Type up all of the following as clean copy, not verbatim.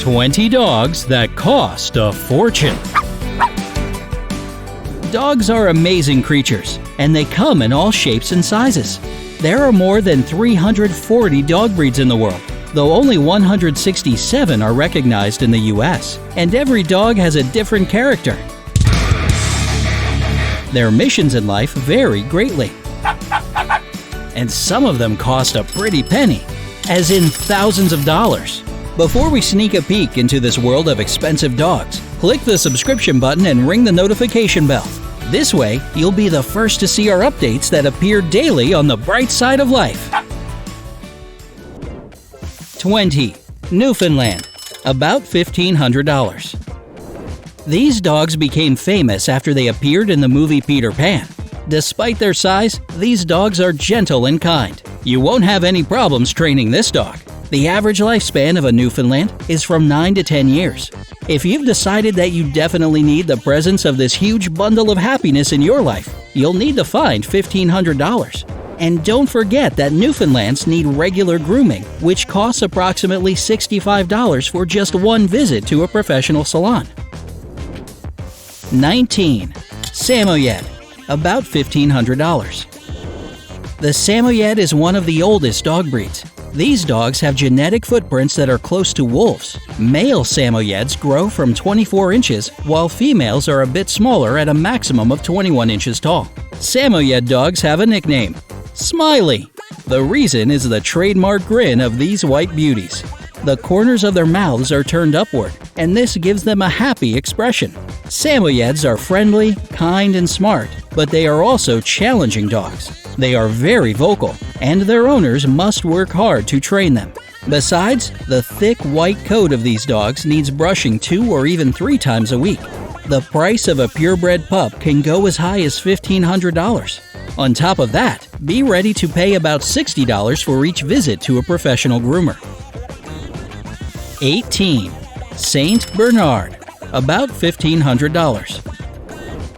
20 dogs that cost a fortune. Dogs are amazing creatures, and they come in all shapes and sizes. There are more than 340 dog breeds in the world, though only 167 are recognized in the US, and every dog has a different character. Their missions in life vary greatly, and some of them cost a pretty penny, as in thousands of dollars. Before we sneak a peek into this world of expensive dogs, click the subscription button and ring the notification bell. This way, you'll be the first to see our updates that appear daily on the bright side of life. 20. Newfoundland, about $1,500. These dogs became famous after they appeared in the movie Peter Pan. Despite their size, these dogs are gentle and kind. You won't have any problems training this dog. The average lifespan of a Newfoundland is from 9 to 10 years. If you've decided that you definitely need the presence of this huge bundle of happiness in your life, you'll need to find $1,500. And don't forget that Newfoundlands need regular grooming, which costs approximately $65 for just one visit to a professional salon. 19. Samoyed, about $1,500. The Samoyed is one of the oldest dog breeds. These dogs have genetic footprints that are close to wolves. Male Samoyeds grow from 24 inches, while females are a bit smaller at a maximum of 21 inches tall. Samoyed dogs have a nickname, Smiley. The reason is the trademark grin of these white beauties. The corners of their mouths are turned upward, and this gives them a happy expression. Samoyeds are friendly, kind, and smart, but they are also challenging dogs. They are very vocal, and their owners must work hard to train them. Besides, the thick white coat of these dogs needs brushing 2 or even 3 times a week. The price of a purebred pup can go as high as $1,500. On top of that, be ready to pay about $60 for each visit to a professional groomer. 18. Saint Bernard, about $1,500.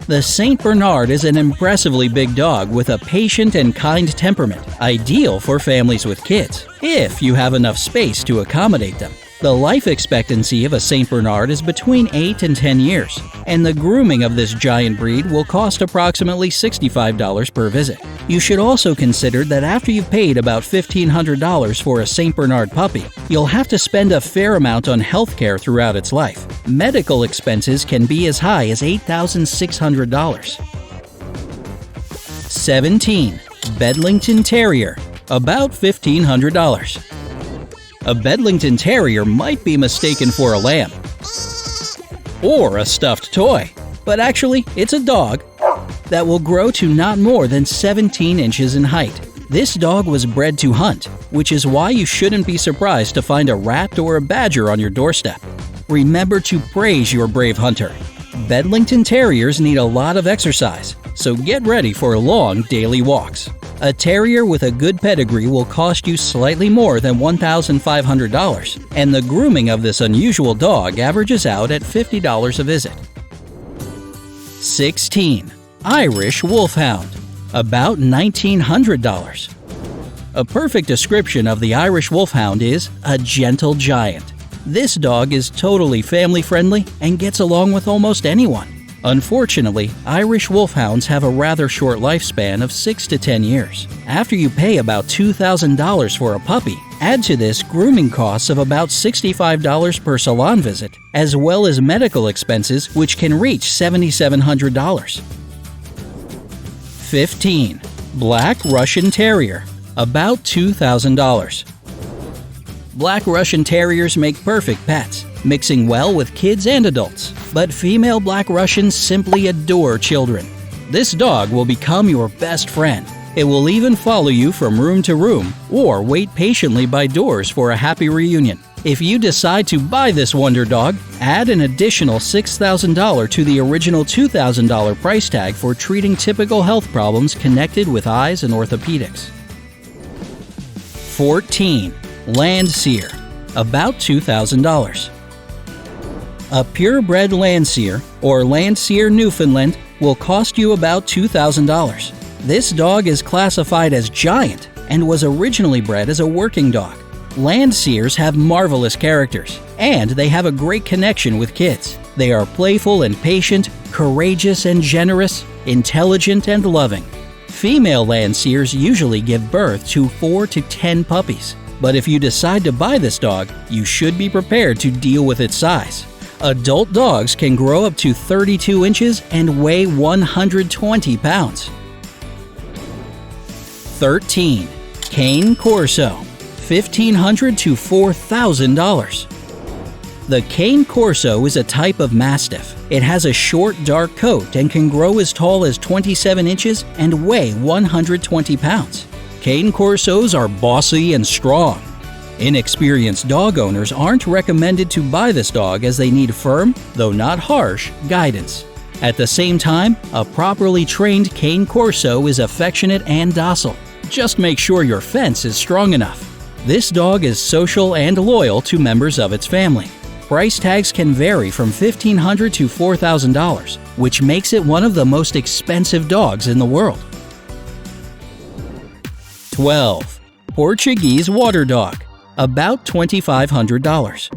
The Saint Bernard is an impressively big dog with a patient and kind temperament, ideal for families with kids, if you have enough space to accommodate them. The life expectancy of a Saint Bernard is between 8 and 10 years, and the grooming of this giant breed will cost approximately $65 per visit. You should also consider that after you've paid about $1,500 for a Saint Bernard puppy, you'll have to spend a fair amount on healthcare throughout its life. Medical expenses can be as high as $8,600. 17. Bedlington Terrier, about $1,500. A Bedlington Terrier might be mistaken for a lamb or a stuffed toy, but actually it's a dog that will grow to not more than 17 inches in height. This dog was bred to hunt, which is why you shouldn't be surprised to find a rat or a badger on your doorstep. Remember to praise your brave hunter. Bedlington Terriers need a lot of exercise, so get ready for long daily walks. A terrier with a good pedigree will cost you slightly more than $1,500, and the grooming of this unusual dog averages out at $50 a visit. 16. Irish Wolfhound, about $1,900. A perfect description of the Irish Wolfhound is a gentle giant. This dog is totally family-friendly and gets along with almost anyone. Unfortunately, Irish Wolfhounds have a rather short lifespan of 6 to 10 years. After you pay about $2,000 for a puppy, add to this grooming costs of about $65 per salon visit, as well as medical expenses which can reach $7,700. 15. Black Russian Terrier, about $2,000. Black Russian Terriers make perfect pets, mixing well with kids and adults. But female Black Russians simply adore children. This dog will become your best friend. It will even follow you from room to room or wait patiently by doors for a happy reunion. If you decide to buy this wonder dog, add an additional $6,000 to the original $2,000 price tag for treating typical health problems connected with eyes and orthopedics. 14. Landseer, about $2,000. A purebred Landseer, or Landseer Newfoundland, will cost you about $2,000. This dog is classified as giant and was originally bred as a working dog. Landseers have marvelous characters, and they have a great connection with kids. They are playful and patient, courageous and generous, intelligent and loving. Female Landseers usually give birth to 4 to 10 puppies. But if you decide to buy this dog, you should be prepared to deal with its size. Adult dogs can grow up to 32 inches and weigh 120 pounds. 13. Cane Corso, $1,500 to $4,000. The Cane Corso is a type of Mastiff. It has a short, dark coat and can grow as tall as 27 inches and weigh 120 pounds. Cane Corsos are bossy and strong. Inexperienced dog owners aren't recommended to buy this dog as they need firm, though not harsh, guidance. At the same time, a properly trained Cane Corso is affectionate and docile. Just make sure your fence is strong enough. This dog is social and loyal to members of its family. Price tags can vary from $1,500 to $4,000, which makes it one of the most expensive dogs in the world. 12. Portuguese Water Dog, about $2,500.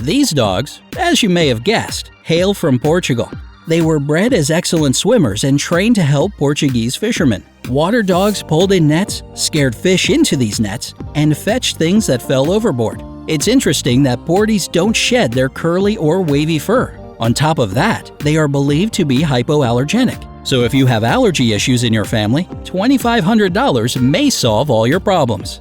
These dogs, as you may have guessed, hail from Portugal. They were bred as excellent swimmers and trained to help Portuguese fishermen. Water dogs pulled in nets, scared fish into these nets, and fetched things that fell overboard. It's interesting that Porties don't shed their curly or wavy fur. On top of that, they are believed to be hypoallergenic. So if you have allergy issues in your family, $2,500 may solve all your problems.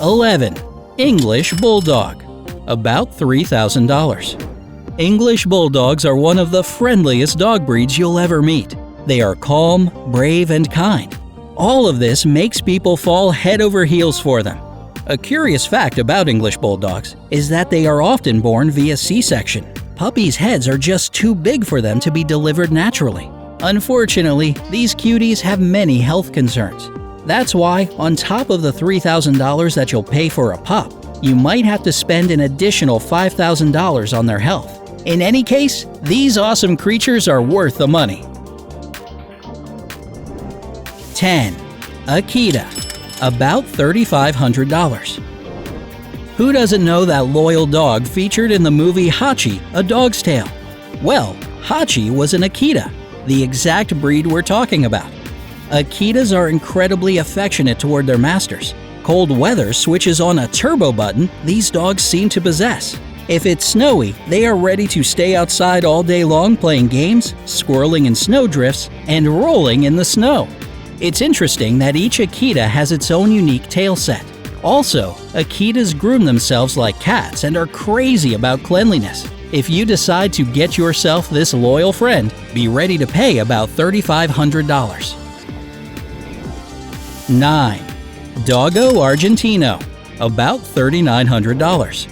11. English Bulldog, about $3,000. English Bulldogs are one of the friendliest dog breeds you'll ever meet. They are calm, brave, and kind. All of this makes people fall head over heels for them. A curious fact about English Bulldogs is that they are often born via C-section. Puppies' heads are just too big for them to be delivered naturally. Unfortunately, these cuties have many health concerns. That's why, on top of the $3,000 that you'll pay for a pup, you might have to spend an additional $5,000 on their health. In any case, these awesome creatures are worth the money. 10. Akita, about $3,500. Who doesn't know that loyal dog featured in the movie Hachi, A Dog's Tale? Well, Hachi was an Akita, the exact breed we're talking about. Akitas are incredibly affectionate toward their masters. Cold weather switches on a turbo button these dogs seem to possess. If it's snowy, they are ready to stay outside all day long playing games, squirreling in snowdrifts, and rolling in the snow. It's interesting that each Akita has its own unique tail set. Also, Akitas groom themselves like cats and are crazy about cleanliness. If you decide to get yourself this loyal friend, be ready to pay about $3,500. 9. Dogo Argentino, about $3,900.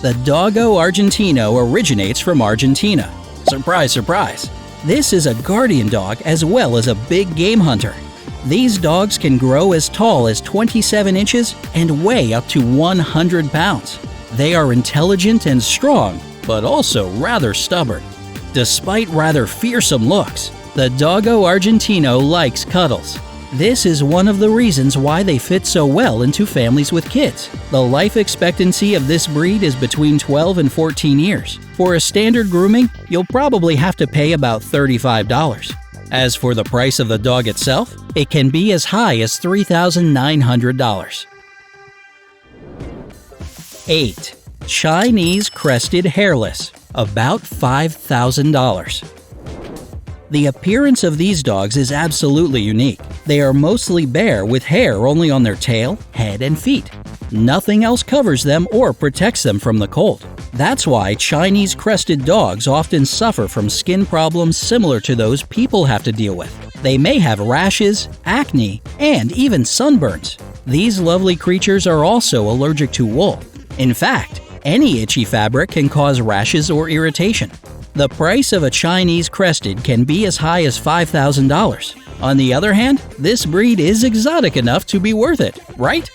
The Dogo Argentino originates from Argentina. Surprise, surprise! This is a guardian dog as well as a big game hunter. These dogs can grow as tall as 27 inches and weigh up to 100 pounds. They are intelligent and strong, but also rather stubborn. Despite rather fearsome looks, the Dogo Argentino likes cuddles. This is one of the reasons why they fit so well into families with kids. The life expectancy of this breed is between 12 and 14 years. For a standard grooming, you'll probably have to pay about $35. As for the price of the dog itself, it can be as high as $3,900. 8. Chinese Crested Hairless, about $5,000. The appearance of these dogs is absolutely unique. They are mostly bare with hair only on their tail, head, and feet. Nothing else covers them or protects them from the cold. That's why Chinese crested dogs often suffer from skin problems similar to those people have to deal with. They may have rashes, acne, and even sunburns. These lovely creatures are also allergic to wool. In fact, any itchy fabric can cause rashes or irritation. The price of a Chinese Crested can be as high as $5,000. On the other hand, this breed is exotic enough to be worth it, right?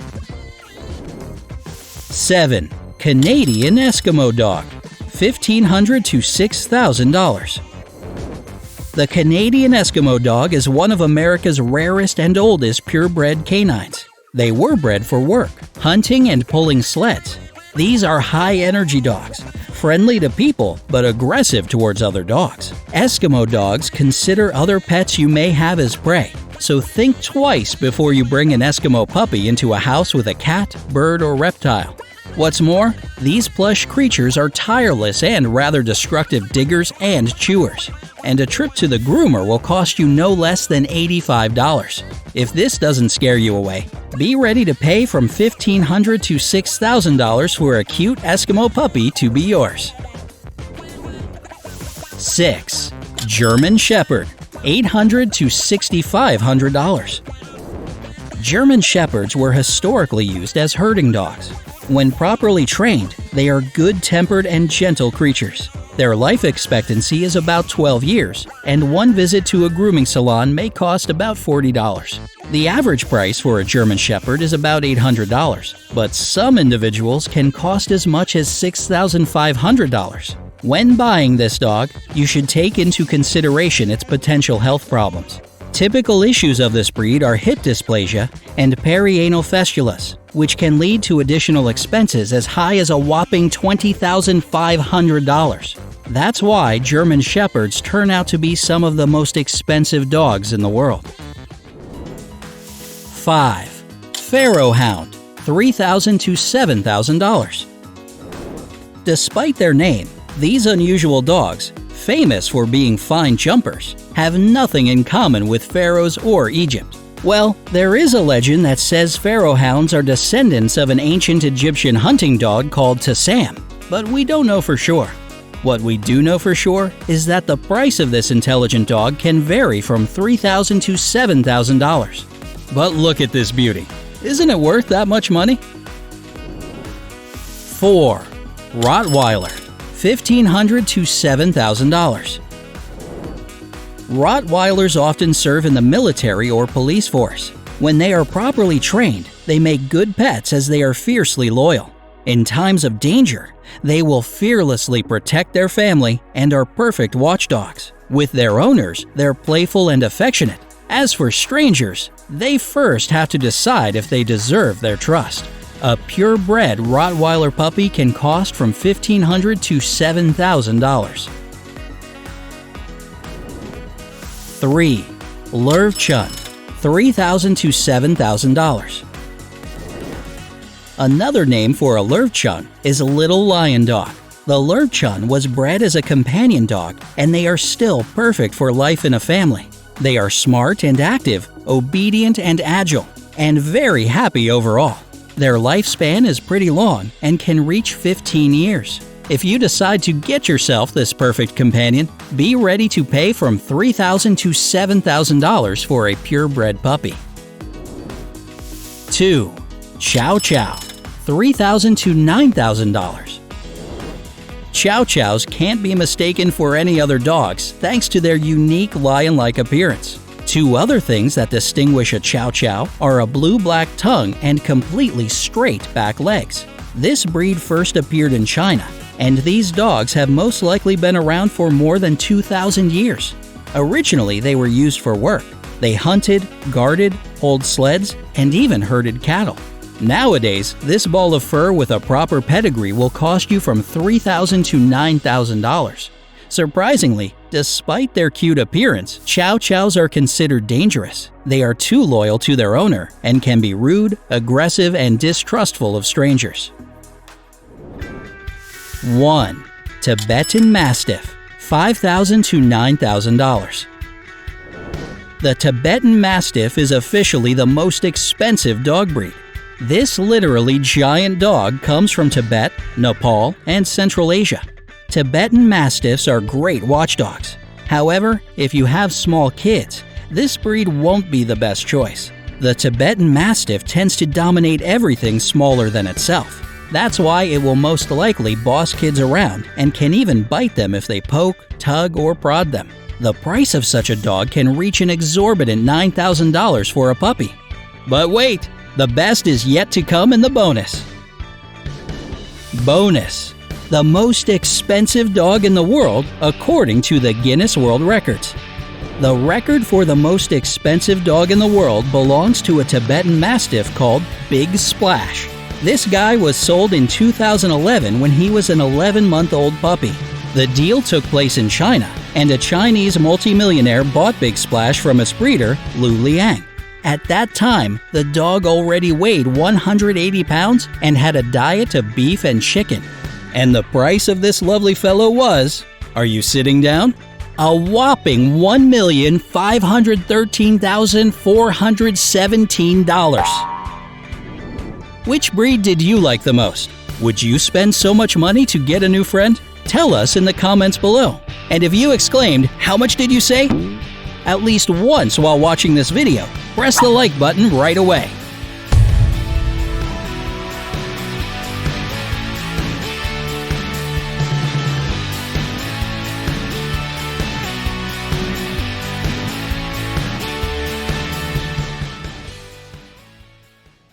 7. Canadian Eskimo Dog, $1,500 to $6,000. The Canadian Eskimo Dog is one of America's rarest and oldest purebred canines. They were bred for work, hunting and pulling sleds. These are high-energy dogs, friendly to people but aggressive towards other dogs. Eskimo dogs consider other pets you may have as prey, so think twice before you bring an Eskimo puppy into a house with a cat, bird, or reptile. What's more, these plush creatures are tireless and rather destructive diggers and chewers. And a trip to the groomer will cost you no less than $85. If this doesn't scare you away, be ready to pay from $1,500 to $6,000 for a cute Eskimo puppy to be yours. 6. German Shepherd, $800 to $6,500. German Shepherds were historically used as herding dogs. When properly trained, they are good-tempered and gentle creatures. Their life expectancy is about 12 years, and one visit to a grooming salon may cost about $40. The average price for a German Shepherd is about $800, but some individuals can cost as much as $6,500. When buying this dog, you should take into consideration its potential health problems. Typical issues of this breed are hip dysplasia and perianal fistulas, which can lead to additional expenses as high as a whopping $20,500. That's why German Shepherds turn out to be some of the most expensive dogs in the world. 5. Pharaoh Hound, $3,000 to $7,000. Despite their name, these unusual dogs, famous for being fine jumpers, have nothing in common with pharaohs or Egypt. Well, there is a legend that says Pharaoh Hounds are descendants of an ancient Egyptian hunting dog called Tassam, but we don't know for sure. What we do know for sure is that the price of this intelligent dog can vary from $3,000 to $7,000. But look at this beauty. Isn't it worth that much money? 4. Rottweiler, $1,500 to $7,000. Rottweilers often serve in the military or police force. When they are properly trained, they make good pets as they are fiercely loyal. In times of danger, they will fearlessly protect their family and are perfect watchdogs. With their owners, they're playful and affectionate. As for strangers, they first have to decide if they deserve their trust. A purebred Rottweiler puppy can cost from $1,500 to $7,000. 3. Lowchen, $3,000 to $7,000. Another name for a Lowchen is a little lion dog. The Lowchen was bred as a companion dog, and they are still perfect for life in a family. They are smart and active, obedient and agile, and very happy overall. Their lifespan is pretty long and can reach 15 years. If you decide to get yourself this perfect companion, be ready to pay from $3,000 to $7,000 for a purebred puppy. 2. Chow Chow, $3,000 to $9,000. Chow Chows can't be mistaken for any other dogs thanks to their unique lion-like appearance. Two other things that distinguish a Chow Chow are a blue-black tongue and completely straight back legs. This breed first appeared in China, and these dogs have most likely been around for more than 2,000 years. Originally, they were used for work. They hunted, guarded, pulled sleds, and even herded cattle. Nowadays, this ball of fur with a proper pedigree will cost you from $3,000 to $9,000. Surprisingly, despite their cute appearance, Chow Chows are considered dangerous. They are too loyal to their owner and can be rude, aggressive, and distrustful of strangers. 1. Tibetan Mastiff, $5,000 to $9,000. The Tibetan Mastiff is officially the most expensive dog breed. This literally giant dog comes from Tibet, Nepal, and Central Asia. Tibetan Mastiffs are great watchdogs. However, if you have small kids, this breed won't be the best choice. The Tibetan Mastiff tends to dominate everything smaller than itself. That's why it will most likely boss kids around and can even bite them if they poke, tug, or prod them. The price of such a dog can reach an exorbitant $9,000 for a puppy. But wait! The best is yet to come in the bonus. Bonus: the most expensive dog in the world according to the Guinness World Records. The record for the most expensive dog in the world belongs to a Tibetan Mastiff called Big Splash. This guy was sold in 2011 when he was an 11-month-old puppy. The deal took place in China, and a Chinese multimillionaire bought Big Splash from its breeder, Lu Liang. At that time, the dog already weighed 180 pounds and had a diet of beef and chicken. And the price of this lovely fellow was, are you sitting down? A whopping $1,513,417. Which breed did you like the most? Would you spend so much money to get a new friend? Tell us in the comments below. And if you exclaimed, "How much did you say?" at least once while watching this video, press the like button right away.